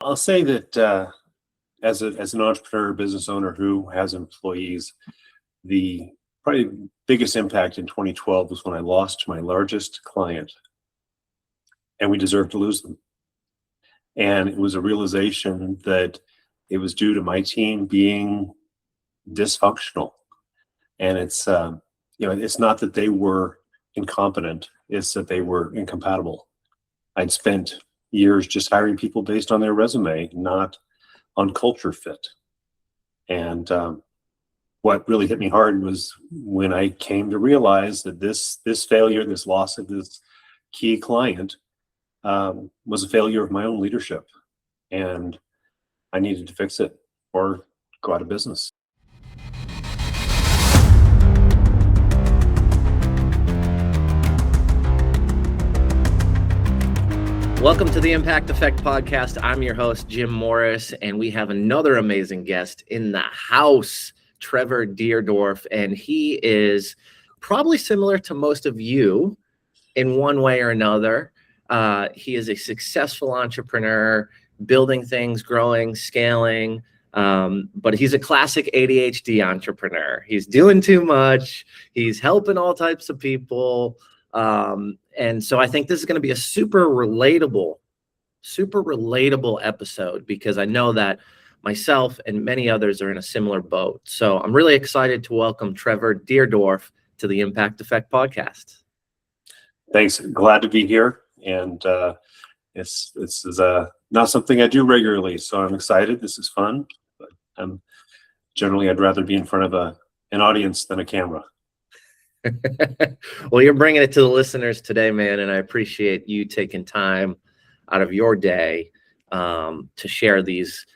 I'll say that as an entrepreneur, business owner who has employees, the probably biggest impact in 2012 was when I lost my largest client, and we deserved to lose them. And it was a realization that it was due to my team being dysfunctional. And it's not that they were incompetent; it's that they were incompatible. I'd spent years just hiring people based on their resume, not on culture fit. And what really hit me hard was when I came to realize that this failure, this loss of this key client, was a failure of my own leadership, and I needed to fix it or go out of business. Welcome to the Impact Effect Podcast. I'm your host, Jim Morris, and we have another amazing guest in the house, Trevor Dierdorff, and he is probably similar to most of you in one way or another. He is a successful entrepreneur, building things, growing, scaling, but he's a classic ADHD entrepreneur. He's doing too much. He's helping all types of people. And so I think this is going to be a super relatable episode, because I know that myself and many others are in a similar boat. So I'm really excited to welcome Trevor Dierdorff to the Impact Effect Podcast. Thanks. Glad to be here. And this is not something I do regularly, so I'm excited. This is fun. But I'd rather be in front of an audience than a camera. Well, you're bringing it to the listeners today, man, and I appreciate you taking time out of your day to share these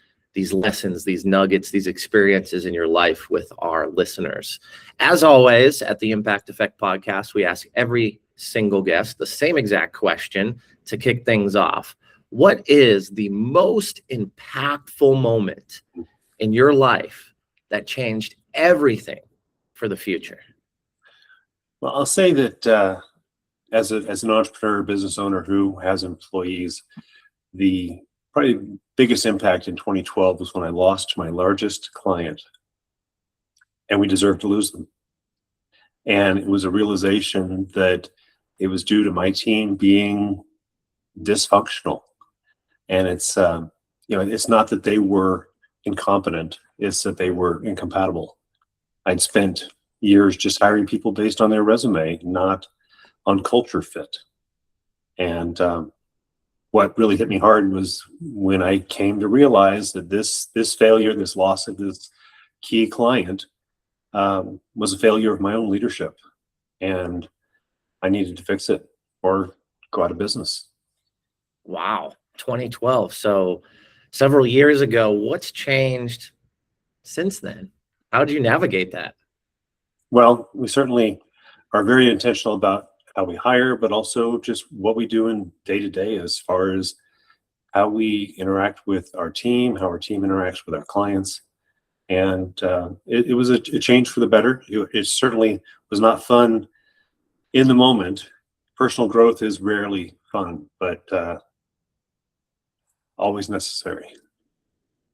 lessons, these nuggets, these experiences in your life with our listeners. As always, at the Impact Effect Podcast, we ask every single guest the same exact question to kick things off. What is the most impactful moment in your life that changed everything for the future? Well, I'll say that as an entrepreneur, business owner who has employees, the probably biggest impact in 2012 was when I lost my largest client, and we deserved to lose them. And it was a realization that it was due to my team being dysfunctional. And it's not that they were incompetent; it's that they were incompatible. I'd spent years just hiring people based on their resume, not on culture fit. And what really hit me hard was when I came to realize that this failure, this loss of this key client, was a failure of my own leadership, and I needed to fix it or go out of business. Wow, 2012. So several years ago. What's changed since then? How did you navigate that? Well, we certainly are very intentional about how we hire, but also just what we do in day to day as far as how we interact with our team, how our team interacts with our clients. And it was a change for the better. It certainly was not fun in the moment. Personal growth is rarely fun, but always necessary.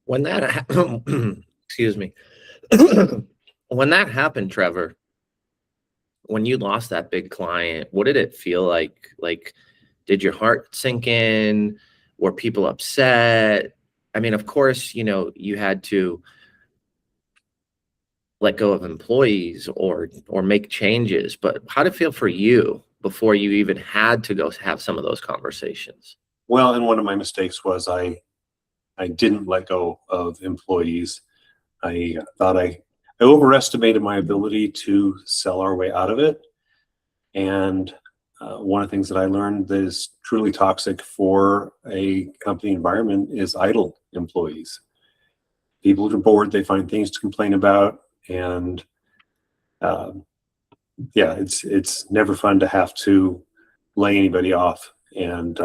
When that excuse me. When that happened, Trevor, when you lost that big client, what did it feel like? Like, did your heart sink in? Were people upset? I mean, of course, you had to let go of employees or make changes, but how did it feel for you before you even had to go have some of those conversations? Well, and one of my mistakes was I didn't let go of employees. I thought I overestimated my ability to sell our way out of it. And one of the things that I learned that is truly toxic for a company environment is idle employees. People are bored, they find things to complain about, and it's never fun to have to lay anybody off. And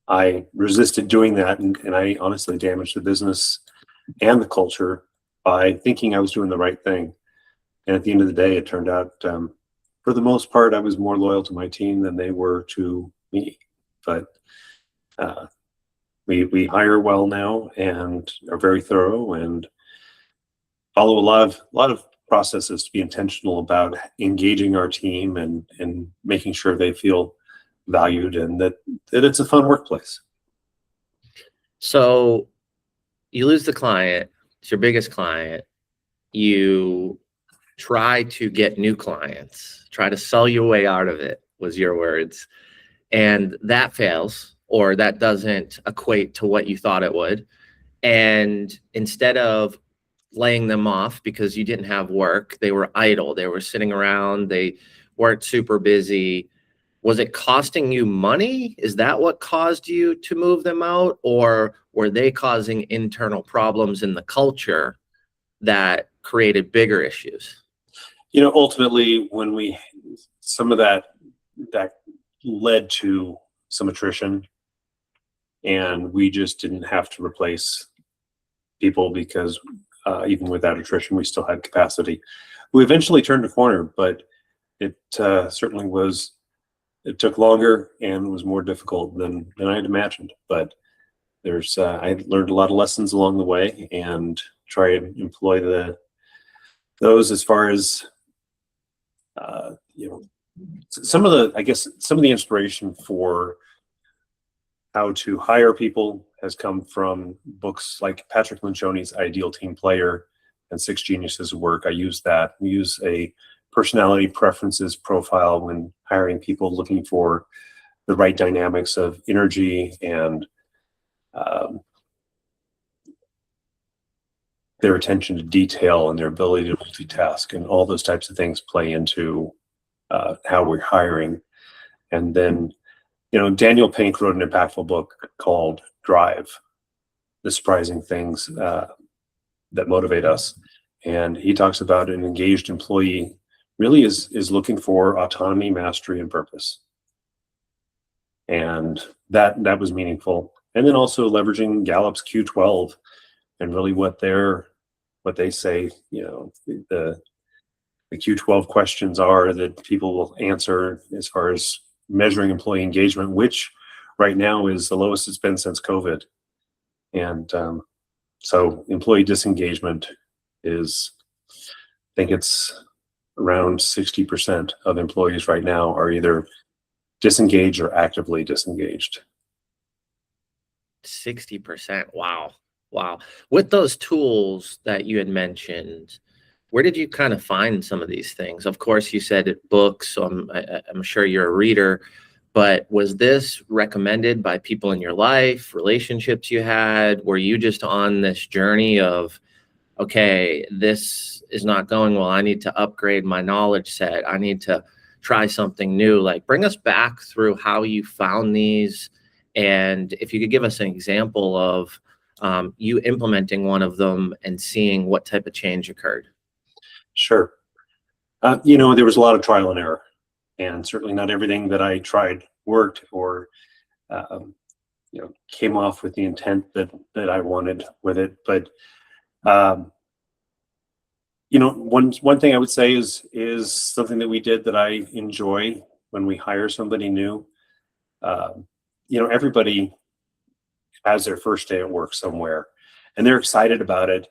I resisted doing that, and I honestly damaged the business and the culture by thinking I was doing the right thing. And at the end of the day, it turned out, for the most part, I was more loyal to my team than they were to me. But we hire well now and are very thorough and follow a lot of processes to be intentional about engaging our team and making sure they feel valued and that it's a fun workplace. So you lose the client, it's your biggest client. You try to get new clients, try to sell your way out of it, was your words. And that fails, or that doesn't equate to what you thought it would. And instead of laying them off because you didn't have work, they were idle, they were sitting around, they weren't super busy. Was it costing you money? Is that what caused you to move them out? Or were they causing internal problems in the culture that created bigger issues? Ultimately, some of that led to some attrition, and we just didn't have to replace people because even without attrition, we still had capacity. We eventually turned a corner, but it certainly was. It took longer and was more difficult than I had imagined. But I learned a lot of lessons along the way, and try and employ those as far as some of the inspiration for how to hire people has come from books like Patrick Lencioni's Ideal Team Player and Six Geniuses of Work. I use that. We use a personality preferences profile when hiring people, looking for the right dynamics of energy and their attention to detail and their ability to multitask, and all those types of things play into how we're hiring. And then, Daniel Pink wrote an impactful book called Drive, The Surprising Things That Motivate Us. And he talks about an engaged employee really is looking for autonomy, mastery, and purpose. And that was meaningful. And then also leveraging Gallup's Q12 and really what they say, the Q12 questions are that people will answer as far as measuring employee engagement, which right now is the lowest it's been since COVID. And so employee disengagement is, I think it's around 60% of employees right now are either disengaged or actively disengaged. 60%. Wow. With those tools that you had mentioned, where did you kind of find some of these things? Of course, you said books, so I'm sure you're a reader, but was this recommended by people in your life, relationships you had? Were you just on this journey of, okay, this is not going well, I need to upgrade my knowledge set, I need to try something new? Like, bring us back through how you found these, and if you could give us an example of you implementing one of them and seeing what type of change occurred. Sure. There was a lot of trial and error, and certainly not everything that I tried worked or came off with the intent that I wanted with it. But one thing I would say is something that we did that I enjoy when we hire somebody new. Everybody has their first day at work somewhere, and they're excited about it.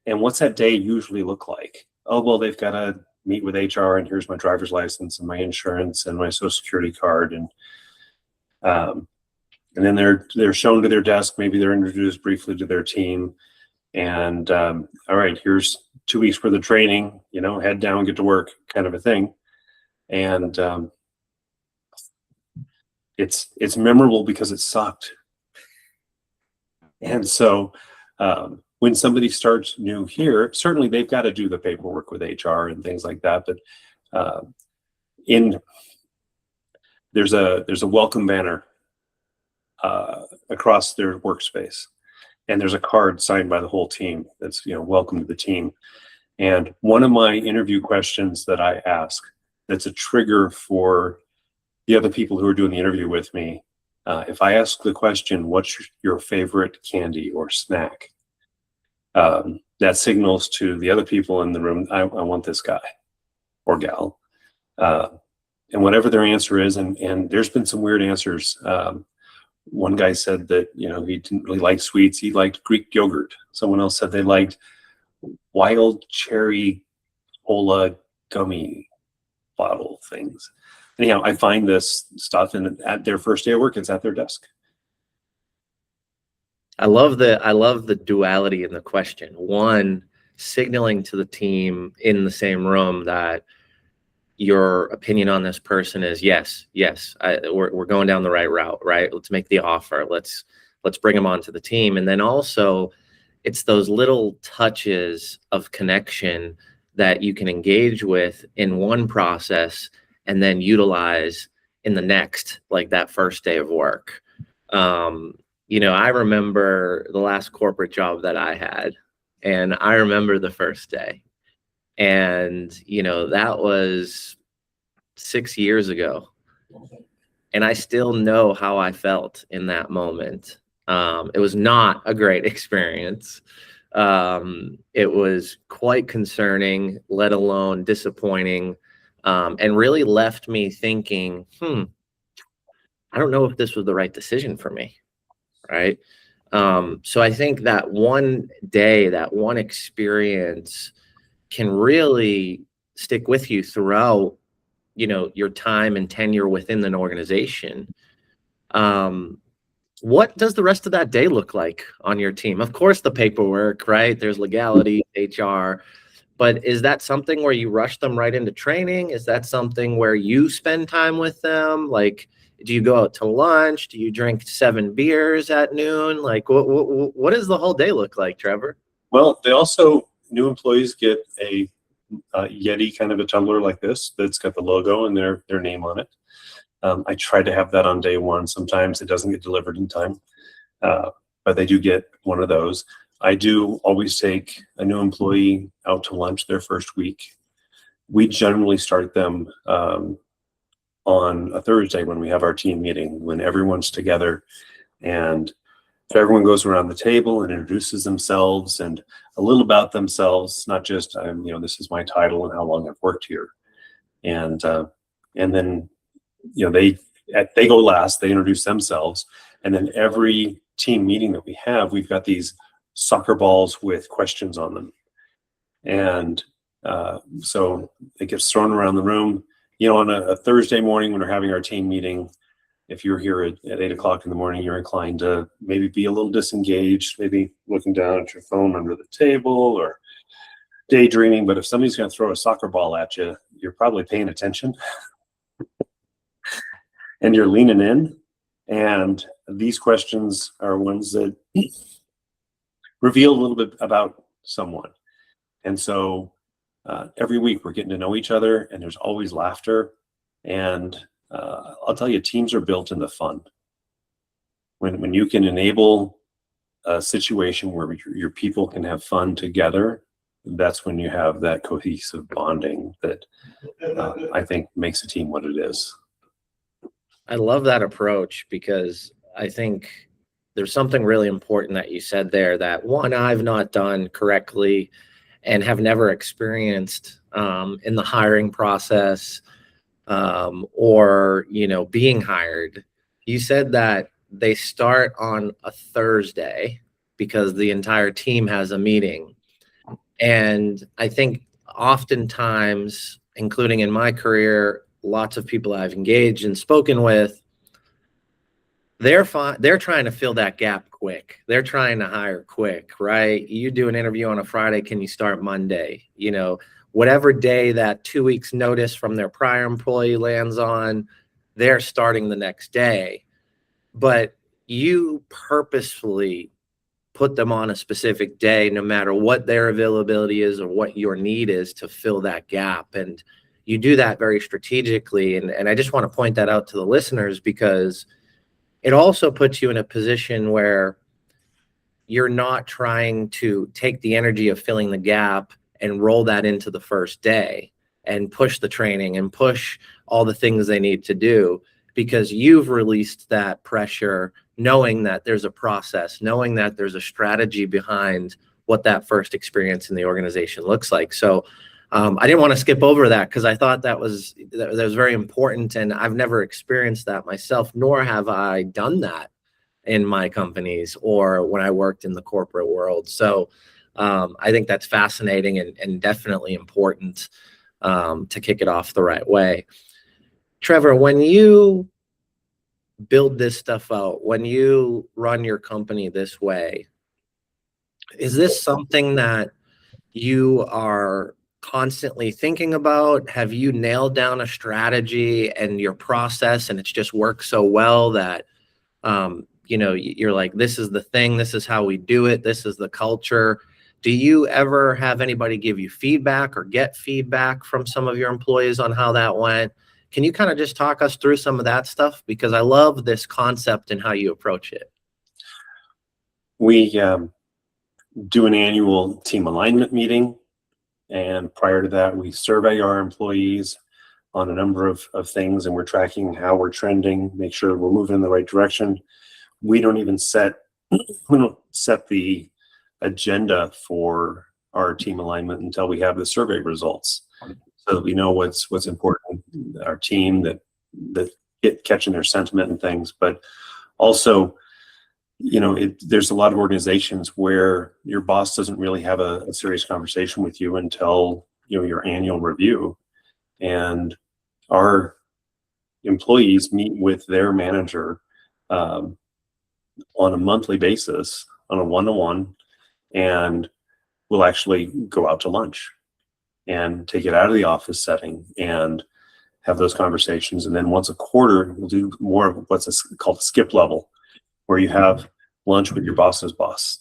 And what's that day usually look like? Oh, well, they've got to meet with HR, and here's my driver's license and my insurance and my social security card. And then they're shown to their desk. Maybe they're introduced briefly to their team. And all right, here's 2 weeks worth of training, head down, get to work kind of a thing. And it's memorable because it sucked. And so when somebody starts new here, certainly they've got to do the paperwork with HR and things like that. But there's a welcome banner across their workspace, and there's a card signed by the whole team that's welcome to the team. And one of my interview questions that I ask, that's a trigger for the other people who are doing the interview with me. If I ask the question, what's your favorite candy or snack? That signals to the other people in the room, I want this guy or gal. And whatever their answer is, and there's been some weird answers. One guy said that, he didn't really like sweets. He liked Greek yogurt. Someone else said they liked wild cherry cola gummy bottle things. Anyhow, I find this stuff, and at their first day of work, it's at their desk. I love the duality in the question. One, signaling to the team in the same room that your opinion on this person is yes, we're going down the right route, right? Let's make the offer. Let's bring them onto the team. And then also, it's those little touches of connection that you can engage with in one process and then utilize in the next, like that first day of work. I remember the last corporate job that I had, and I remember the first day. And, that was 6 years ago. And I still know how I felt in that moment. It was not a great experience. It was quite concerning, let alone disappointing, and really left me thinking, I don't know if this was the right decision for me. Right. So I think that one day, that one experience can really stick with you throughout, your time and tenure within an organization. What does the rest of that day look like on your team? Of course, the paperwork, right? There's legality, HR, but is that something where you rush them right into training? Is that something where you spend time with them? Like, do you go out to lunch? Do you drink 7 beers at noon? Like, what does the whole day look like, Trevor? Well, new employees get a Yeti kind of a tumbler like this that's got the logo and their name on it. I try to have that on day one. Sometimes it doesn't get delivered in time, but they do get one of those. I do always take a new employee out to lunch their first week. We generally start them on a Thursday when we have our team meeting, when everyone's together, and so everyone goes around the table and introduces themselves and a little about themselves, not just this is my title and how long I've worked here, and then they go last. They introduce themselves, and then every team meeting that we have, we've got these soccer balls with questions on them, and so it gets thrown around the room. On a Thursday morning when we're having our team meeting, if you're here at 8 o'clock in the morning, you're inclined to maybe be a little disengaged, maybe looking down at your phone under the table or daydreaming. But if somebody's going to throw a soccer ball at you, you're probably paying attention and you're leaning in. And these questions are ones that reveal a little bit about someone. And so every week we're getting to know each other, and there's always laughter. And I'll tell you, teams are built in the fun. When you can enable a situation where your people can have fun together, that's when you have that cohesive bonding that I think makes a team what it is. I love that approach, because I think there's something really important that you said there that, one, I've not done correctly and have never experienced in the hiring process or, being hired. You said that they start on a Thursday because the entire team has a meeting. And I think oftentimes, including in my career, lots of people I've engaged and spoken with, they're trying to fill that gap quick. They're trying to hire quick, right? You do an interview on a Friday, can you start Monday? Whatever day that 2 weeks notice from their prior employee lands on, they're starting the next day. But you purposefully put them on a specific day, no matter what their availability is or what your need is, to fill that gap. And you do that very strategically. And I just want to point that out to the listeners, because it also puts you in a position where you're not trying to take the energy of filling the gap and roll that into the first day and push the training and push all the things they need to do, because you've released that pressure, knowing that there's a process, knowing that there's a strategy behind what that first experience in the organization looks like. So I didn't want to skip over that, because I thought that was very important, and I've never experienced that myself, nor have I done that in my companies or when I worked in the corporate world. So I think that's fascinating and definitely important to kick it off the right way. Trevor, when you build this stuff out, when you run your company this way, is this something that you are constantly thinking about? Have you nailed down a strategy and your process and it's just worked so well that you're like, this is the thing, this is how we do it, this is the culture? Do you ever have anybody give you feedback or get feedback from some of your employees on how that went? Can you kind of just talk us through some of that stuff? Because I love this concept and how you approach it. We do an annual team alignment meeting. And prior to that, we survey our employees on a number of things, and we're tracking how we're trending, make sure we're moving in the right direction. We don't set the agenda for our team alignment until we have the survey results, so that we know what's important, our team, that get catching their sentiment and things. But also, there's a lot of organizations where your boss doesn't really have a serious conversation with you until your annual review, and our employees meet with their manager on a monthly basis, on a one-to-one, and we'll actually go out to lunch and take it out of the office setting and have those conversations. And then once a quarter, we'll do more of what's called a skip level, where you have lunch with your boss's boss.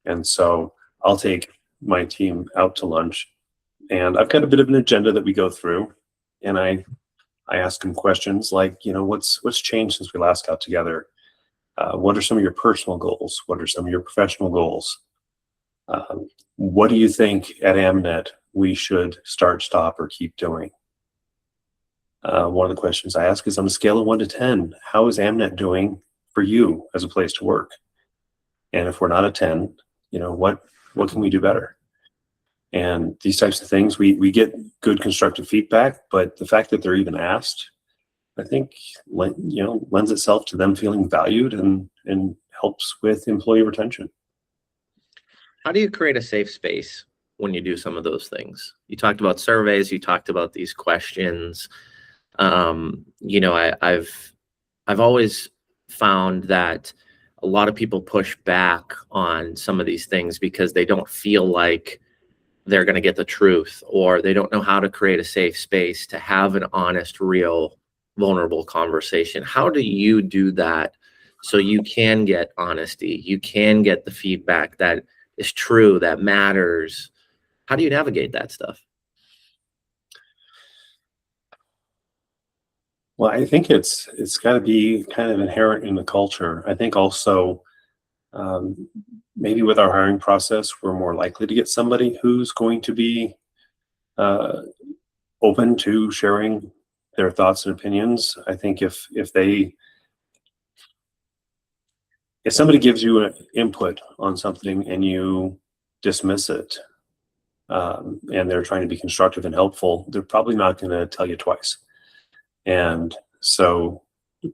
And so I'll take my team out to lunch, and I've got a bit of an agenda that we go through, and I ask them questions like, what's changed since we last got together? What are some of your personal goals? What are some of your professional goals? What do you think at Amnet we should start, stop, or keep doing? One of the questions I ask is, on a scale of 1 to 10, how is Amnet doing for you as a place to work? And if we're not a 10, what can we do better? And these types of things, we get good constructive feedback, but the fact that they're even asked, I think, lends itself to them feeling valued and helps with employee retention. How do you create a safe space when you do some of those things? You talked about surveys, you talked about these questions. I've always found that a lot of people push back on some of these things because they don't feel like they're going to get the truth, or they don't know how to create a safe space to have an honest, real, vulnerable conversation. How do you do that so you can get honesty, you can get the feedback that is true, that matters? How do you navigate that stuff? Well, I think it's got to be kind of inherent in the culture. I think also maybe with our hiring process, we're more likely to get somebody who's going to be open to sharing their thoughts and opinions. I think if somebody gives you an input on something and you dismiss it, and they're trying to be constructive and helpful, they're probably not going to tell you twice. And so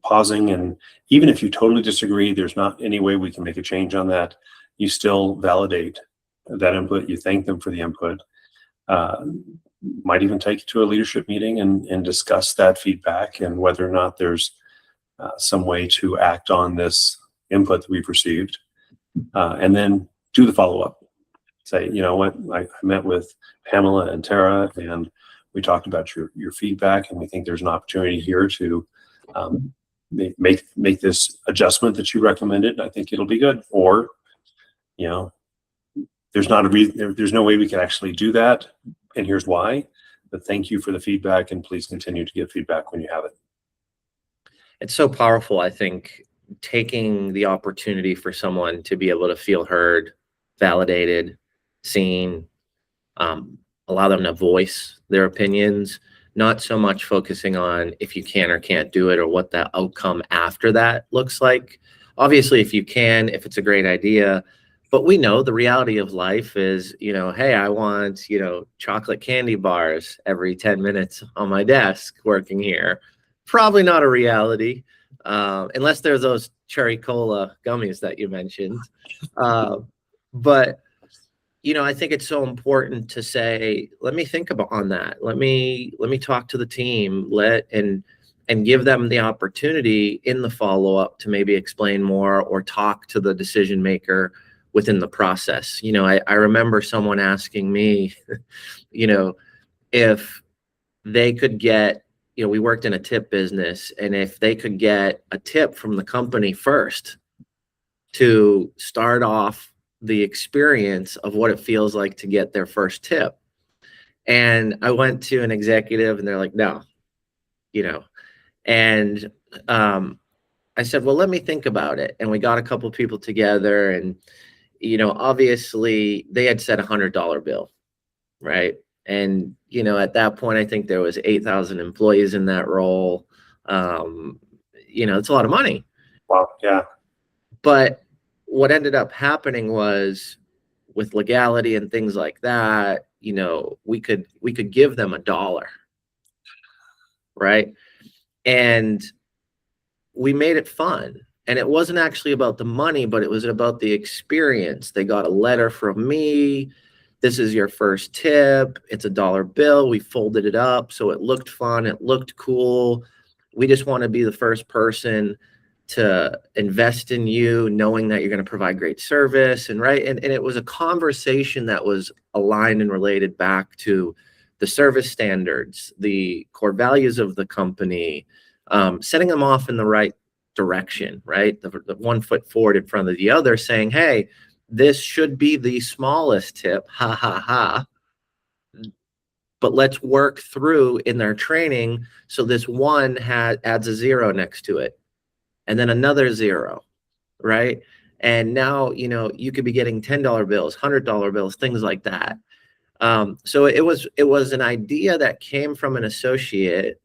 pausing, and even if you totally disagree, there's not any way we can make a change on that, you still validate that input, you thank them for the input, might even take you to a leadership meeting and discuss that feedback and whether or not there's some way to act on this input that we've received, and then do the follow-up. Say, what, I met with Pamela and Tara, and we talked about your feedback, and we think there's an opportunity here to make this adjustment that you recommended. I think it'll be good. Or, there's not a reason, there's no way we can actually do that, and here's why. But thank you for the feedback, and please continue to give feedback when you have it. It's so powerful, I think, taking the opportunity for someone to be able to feel heard, validated, seen, allow them to voice their opinions, not so much focusing on if you can or can't do it or what the outcome after that looks like. Obviously, if you can, if it's a great idea, but we know the reality of life is, hey, I want, chocolate candy bars every 10 minutes on my desk working here. Probably not a reality. unless there's those cherry cola gummies that you mentioned. But I think it's so important to say, let me think about on that. Let me talk to the team, and give them the opportunity in the follow-up to maybe explain more or talk to the decision maker within the process. I remember someone asking me, if they could get, we worked in a tip business, and if they could get a tip from the company first to start off the experience of what it feels like to get their first tip. And I went to an executive and they're like, no, and I said, well, let me think about it. And we got a couple of people together, and, obviously they had said $100 bill, right? And, at that point, I think there was 8,000 employees in that role. It's a lot of money. Wow. Yeah. But what ended up happening was, with legality and things like that, we could give them $1, right? And we made it fun. And it wasn't actually about the money, but it was about the experience. They got a letter from me. This is your first tip. It's $1 bill. We folded it up so it looked fun. It looked cool. We just want to be the first person to invest in you, knowing that you're going to provide great service. And it was a conversation that was aligned and related back to the service standards, the core values of the company, setting them off in the right direction, right? The 1 foot forward in front of the other, saying, hey, this should be the smallest tip, ha ha ha. But let's work through in their training so this one adds a 0 next to it, and then another 0, right? And now, you could be getting $10 bills, $100 bills, things like that. So it was an idea that came from an associate,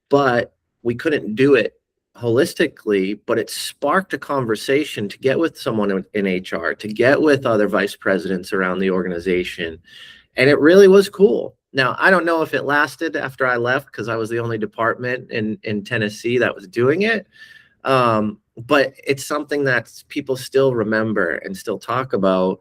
but we couldn't do it holistically, but it sparked a conversation to get with someone in HR, to get with other vice presidents around the organization. And it really was cool. Now, I don't know if it lasted after I left, because I was the only department in Tennessee that was doing it. But it's something that people still remember and still talk about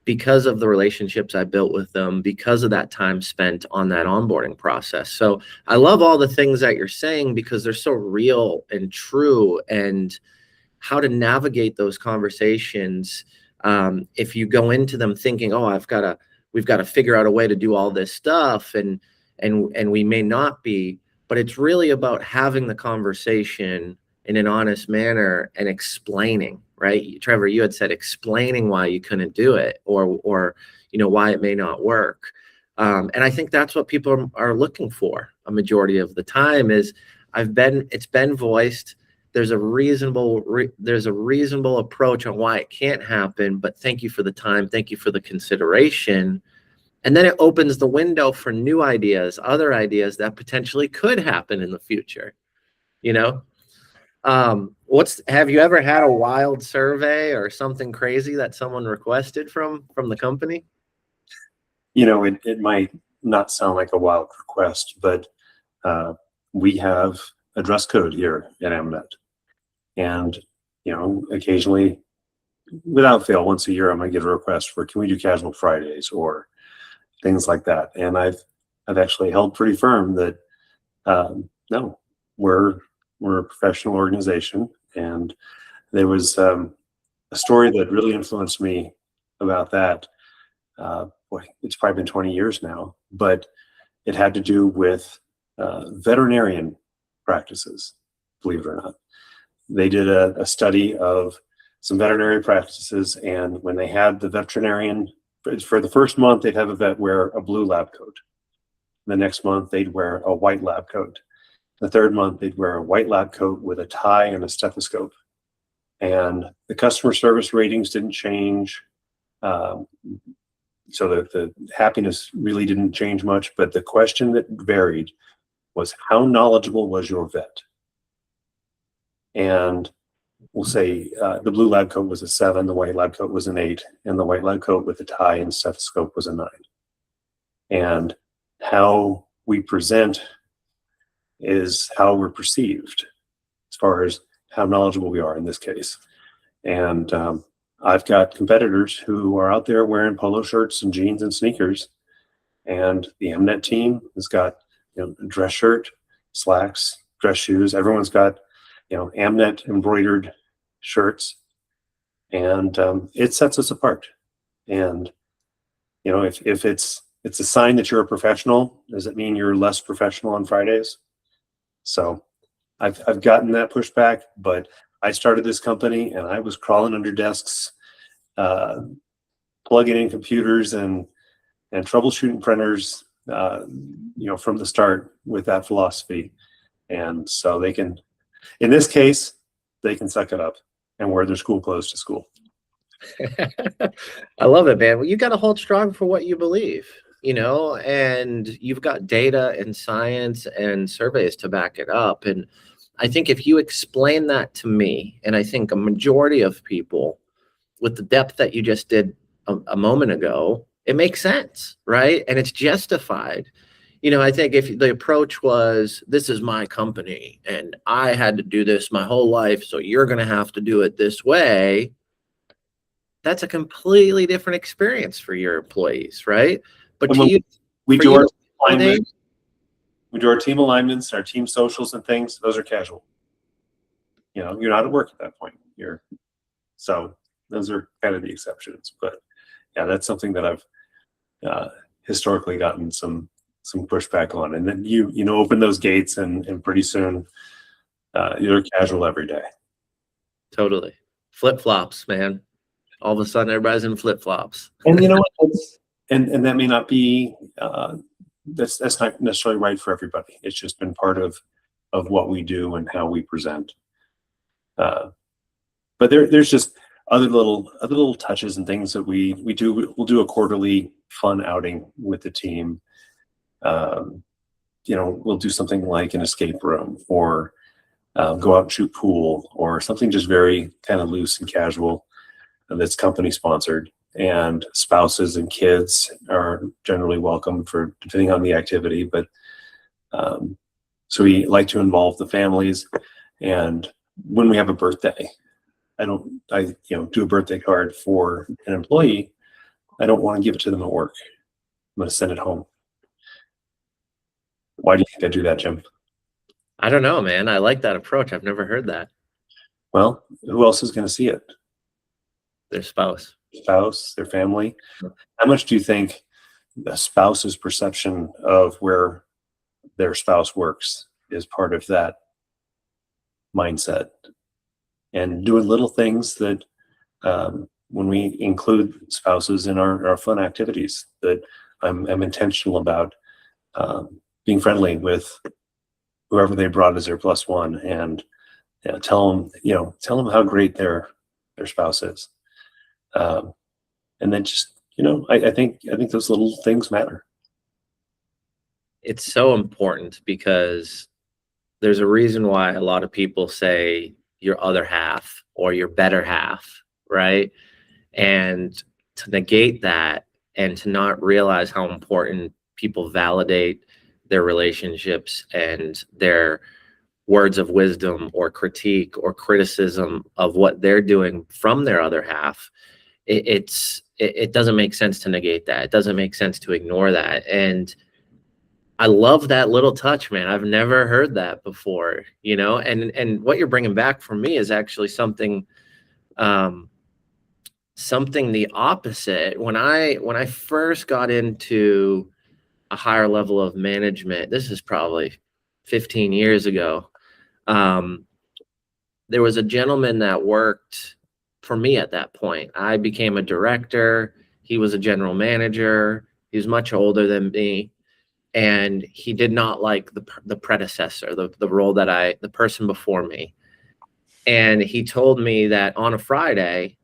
because of the relationships I built with them, because of that time spent on that onboarding process. So I love all the things that you're saying, because they're so real and true, and how to navigate those conversations. If you go into them thinking, oh, we've got to figure out a way to do all this stuff, and we may not be, but it's really about having the conversation in an honest manner and explaining, right? Trevor, you had said explaining why you couldn't do it, or why it may not work. And I think that's what people are looking for a majority of the time is, it's been voiced. There's a reasonable approach on why it can't happen, but thank you for the time. Thank you for the consideration. And then it opens the window for new ideas, other ideas that potentially could happen in the future, Have you ever had a wild survey or something crazy that someone requested from the company? It might not sound like a wild request, but we have a dress code here at Amnet. And, occasionally, without fail, once a year, I might get a request for, can we do casual Fridays or things like that. And I've actually held pretty firm that, no, we're a professional organization. And there was a story that really influenced me about that. It's probably been 20 years now, but it had to do with veterinarian practices, believe it or not. They did a study of some veterinary practices, and when they had the veterinarian, for the first month, they'd have a vet wear a blue lab coat. The next month, they'd wear a white lab coat. The third month, they'd wear a white lab coat with a tie and a stethoscope. And the customer service ratings didn't change. So the happiness really didn't change much. But the question that varied was, how knowledgeable was your vet? And we'll say the blue lab coat was a 7, the white lab coat was an 8, and the white lab coat with the tie and stethoscope was a 9. And how we present is how we're perceived, as far as how knowledgeable we are in this case. And I've got competitors who are out there wearing polo shirts and jeans and sneakers, and the Mnet team has got, a dress shirt, slacks, dress shoes. Everyone's got, Mnet embroidered shirts, and it sets us apart. And if it's a sign that you're a professional, does it mean you're less professional on Fridays? So I've gotten that pushback, but I started this company and I was crawling under desks, plugging in computers and troubleshooting printers, from the start with that philosophy. And so they can, in this case, they can suck it up and wear their school clothes to school. I love it, man. Well, you got to hold strong for what you believe, and you've got data and science and surveys to back it up. And I think if you explain that to me, and I think a majority of people with the depth that you just did a moment ago, it makes sense, right? And it's justified. I think if the approach was, this is my company and I had to do this my whole life, so you're going to have to do it this way, that's a completely different experience for your employees, right? But we do our alignment. We do our team alignments, our team socials and things. Those are casual. You're not at work at that point. So those are kind of the exceptions. But yeah, that's something that I've historically gotten some pushback on. And then you open those gates and pretty soon you're casual every day. Totally. Flip-flops, man. All of a sudden everybody's in flip-flops. And you know what? And that may not be that's not necessarily right for everybody. It's just been part of what we do and how we present. But there's just other little touches and things that we do. We'll do a quarterly fun outing with the team. We'll do something like an escape room or go out and shoot pool or something just very kind of loose and casual that's company sponsored. And spouses and kids are generally welcome for depending on the activity. But so we like to involve the families. And when we have a birthday, I do a birthday card for an employee. I don't want to give it to them at work. I'm going to send it home. Why do you think I do that, Jim? I don't know, man. I like that approach. I've never heard that. Well, who else is going to see it? Their spouse, their family. How much do you think the spouse's perception of where their spouse works is part of that mindset? And doing little things that when we include spouses in our fun activities, that I'm intentional about being friendly with whoever they brought as their plus one, and tell them how great their spouse is. And then just, I think those little things matter. It's so important because there's a reason why a lot of people say your other half or your better half, right? And to negate that and to not realize how important people validate their relationships and their words of wisdom or critique or criticism of what they're doing from their other half, it doesn't make sense to negate that. It doesn't make sense to ignore that. And I love that little touch, man. I've never heard that before, and what you're bringing back for me is actually something the opposite. When I first got into a higher level of management, this is probably 15 years ago, there was a gentleman that worked for me at that point. I became a director. He was a general manager. He was much older than me. And he did not like the predecessor, the role that the person before me. And he told me that on a Friday,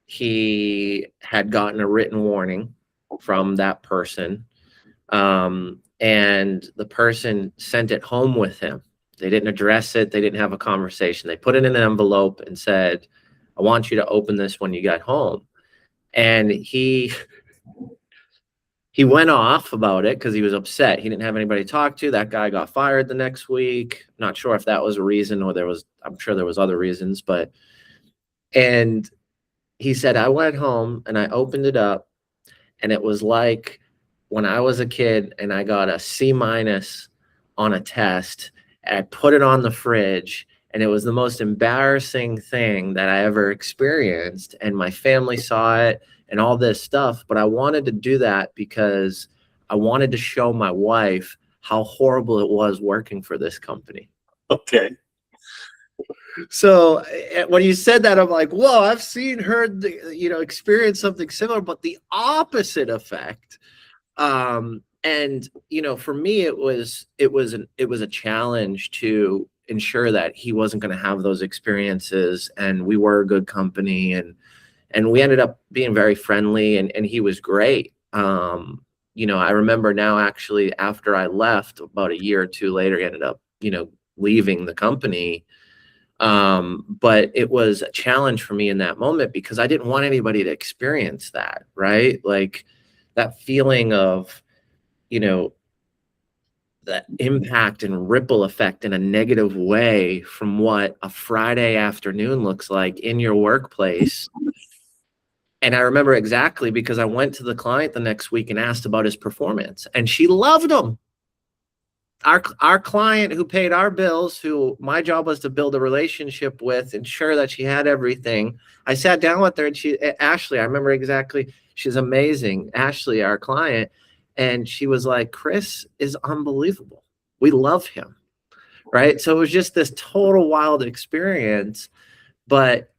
he had gotten a written warning from that person. And the person sent it home with him. They didn't address it. They didn't have a conversation. They put it in an envelope and said, I want you to open this when you get home. And he he went off about it because he was upset. He didn't have anybody to talk to. That guy got fired the next week. Not sure if that was a reason or I'm sure there was other reasons, and he said, I went home and I opened it up, and it was like when I was a kid and I got a C- on a test, and I put it on the fridge, and it was the most embarrassing thing that I ever experienced. And my family saw it and all this stuff. But I wanted to do that because I wanted to show my wife how horrible it was working for this company. Okay. So when you said that, I'm like, whoa, I've seen her, experience something similar, but the opposite effect. And for me, it was a challenge to ensure that he wasn't going to have those experiences, and we were a good company, and we ended up being very friendly, and he was great. I remember now, actually, after I left, about a year or two later, he ended up, leaving the company. But it was a challenge for me in that moment because I didn't want anybody to experience that, right? Like that feeling of, that impact and ripple effect in a negative way from what a Friday afternoon looks like in your workplace. And I remember exactly because I went to the client the next week and asked about his performance, and she loved him. Our client who paid our bills, who my job was to build a relationship with, ensure that she had everything. I sat down with her, and Ashley, I remember exactly. She's amazing. Ashley, our client. And she was like, Chris is unbelievable. We love him. Right. So it was just this total wild experience, but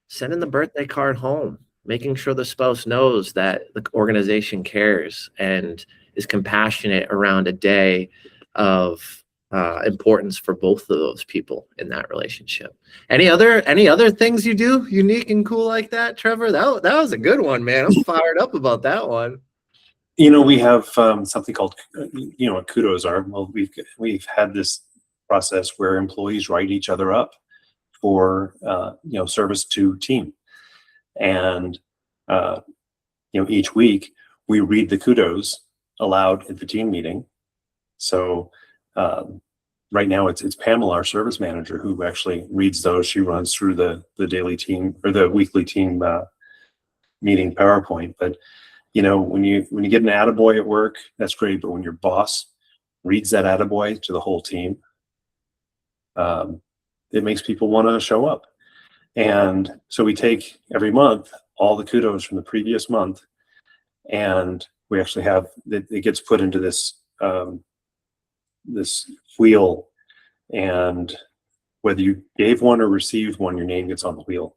sending the birthday card home, making sure the spouse knows that the organization cares and is compassionate around a day of importance for both of those people in that relationship. Any other things you do unique and cool like that, Trevor? That was a good one, man. I'm fired up about that one. We have something called, what kudos are. Well, we've had this process where employees write each other up for service to team, and each week we read the kudos aloud at the team meeting. So right now it's Pamela, our service manager, who actually reads those. She runs through the daily team or the weekly team meeting PowerPoint. But when you get an attaboy at work, that's great. But when your boss reads that attaboy to the whole team, it makes people want to show up. And so we take every month all the kudos from the previous month, and we actually have it gets put into this this wheel, and whether you gave one or received one, your name gets on the wheel.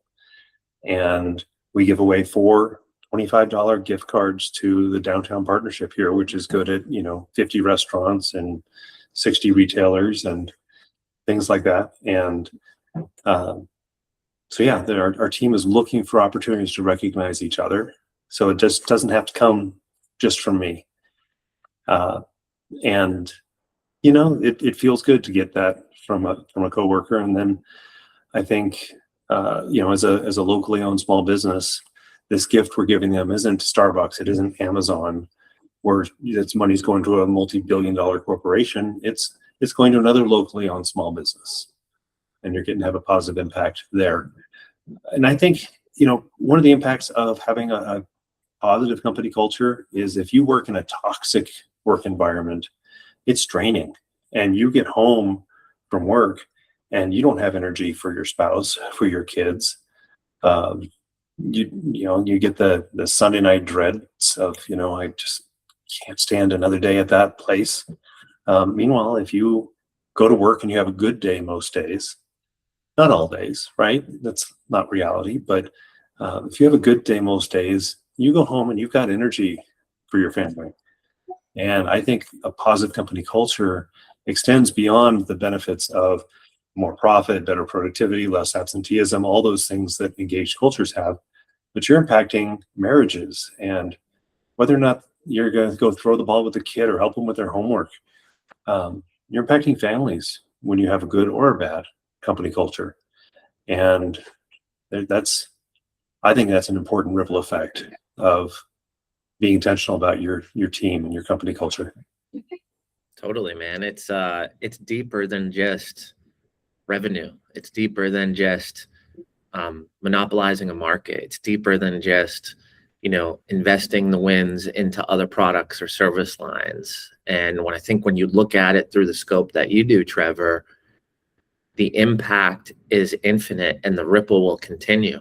And we give away 4 $25 gift cards to the downtown partnership here, which is good at 50 restaurants and 60 retailers and things like that. And so yeah, our team is looking for opportunities to recognize each other. So it just doesn't have to come just from me. And it feels good to get that from a coworker. And then I think as a locally owned small business, this gift we're giving them isn't Starbucks, it isn't Amazon, where its money's going to a multi-billion-dollar corporation. It's going to another locally owned small business, and you're getting to have a positive impact there. And I think one of the impacts of having a positive company culture is if you work in a toxic work environment, it's draining, and you get home from work and you don't have energy for your spouse, for your kids. You get the Sunday night dreads of, I just can't stand another day at that place. Meanwhile, if you go to work and you have a good day most days, not all days, right? That's not reality. But if you have a good day most days, you go home and you've got energy for your family. And I think a positive company culture extends beyond the benefits of more profit, better productivity, less absenteeism, all those things that engaged cultures have. But you're impacting marriages, and whether or not you're going to go throw the ball with the kid or help them with their homework, you're impacting families when you have a good or a bad company culture. And I think that's an important ripple effect of being intentional about your team and your company culture. Totally, man. It's deeper than just revenue. It's deeper than just monopolizing a market. It's deeper than just, investing the wins into other products or service lines. And when you look at it through the scope that you do, Trevor, the impact is infinite and the ripple will continue,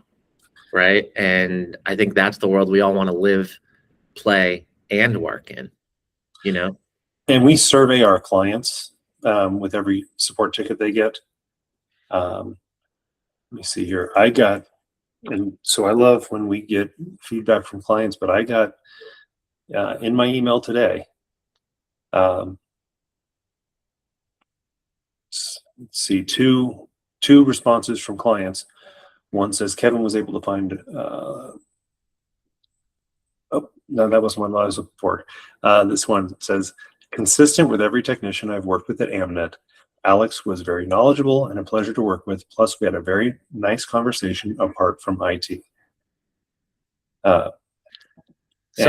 right? And I think that's the world we all want to live, play, and work in, And we survey our clients with every support ticket they get. Let me see here. And so I love when we get feedback from clients, but I got in my email today, let's see, two responses from clients. One says Kevin was able to find, oh, no, that wasn't what I was looking for. This one says, consistent with every technician I've worked with at Amnet, Alex was very knowledgeable and a pleasure to work with. Plus, we had a very nice conversation apart from IT. So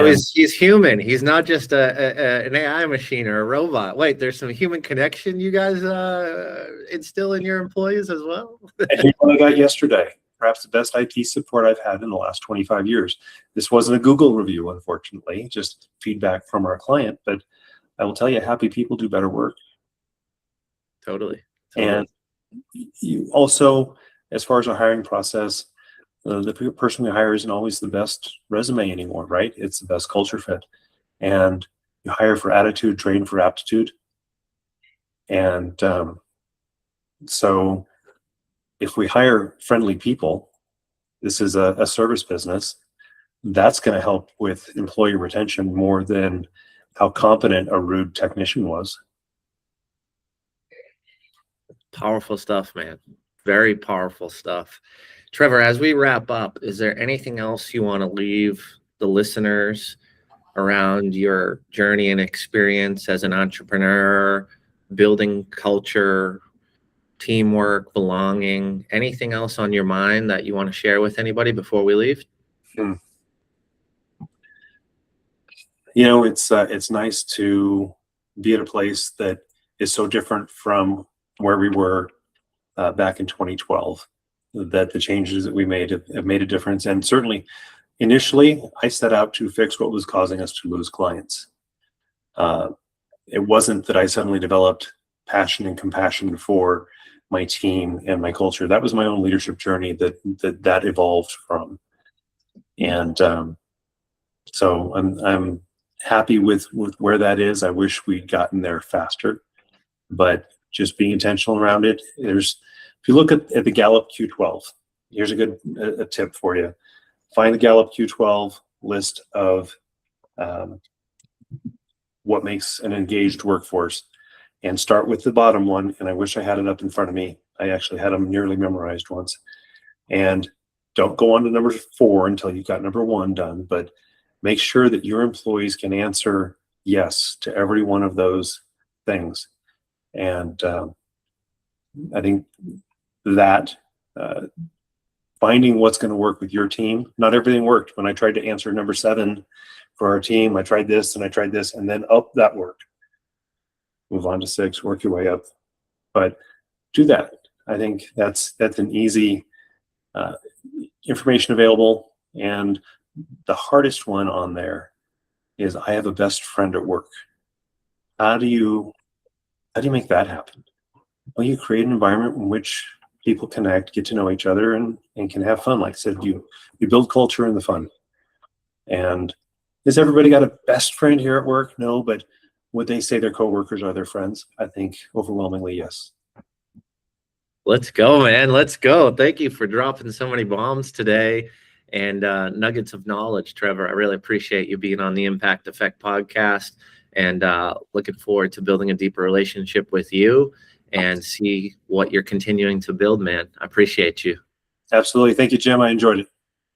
he's human. He's not just an AI machine or a robot. Wait, there's some human connection you guys instill in your employees as well? And here's what I got yesterday. Perhaps the best IT support I've had in the last 25 years. This wasn't a Google review, unfortunately, just feedback from our client. But I will tell you, happy people do better work. Totally. And you also, as far as our hiring process, the person we hire isn't always the best resume anymore, right? It's the best culture fit. And you hire for attitude, train for aptitude. And so if we hire friendly people, this is a service business, that's going to help with employee retention more than how competent a rude technician was. Powerful stuff, man. Very powerful stuff. Trevor, as we wrap up, is there anything else you want to leave the listeners around your journey and experience as an entrepreneur, building culture, teamwork, belonging? Anything else on your mind that you want to share with anybody before we leave? It's nice to be at a place that is so different from where we were back in 2012, that the changes that we made have made a difference. And certainly, initially, I set out to fix what was causing us to lose clients. It wasn't that I suddenly developed passion and compassion for my team and my culture. That was my own leadership journey that evolved from. And so I'm happy with where that is. I wish we'd gotten there faster, but just being intentional around it. If you look at the Gallup Q12, here's a good tip for you. Find the Gallup Q12 list of what makes an engaged workforce, and start with the bottom one. And I wish I had it up in front of me. I actually had them nearly memorized once. And don't go on to number 4 until you've got number 1 done, but make sure that your employees can answer yes to every one of those things. And I think that finding what's going to work with your team, not everything worked. When I tried to answer number 7 for our team, I tried this and I tried this, and then that worked. Move on to 6, work your way up. But do that. I think that's an easy information available. And the hardest one on there is, I have a best friend at work. How do you make that happen? Well, you create an environment in which people connect, get to know each other, and can have fun. Like I said, you build culture in the fun. And has everybody got a best friend here at work? No, but would they say their coworkers are their friends? I think overwhelmingly yes. Let's go, man. Let's go. Thank you for dropping so many bombs today and nuggets of knowledge, Trevor. I really appreciate you being on the Impact Effect podcast, and looking forward to building a deeper relationship with you and see what you're continuing to build, man. I appreciate you. Absolutely. Thank you, Jim. I enjoyed it.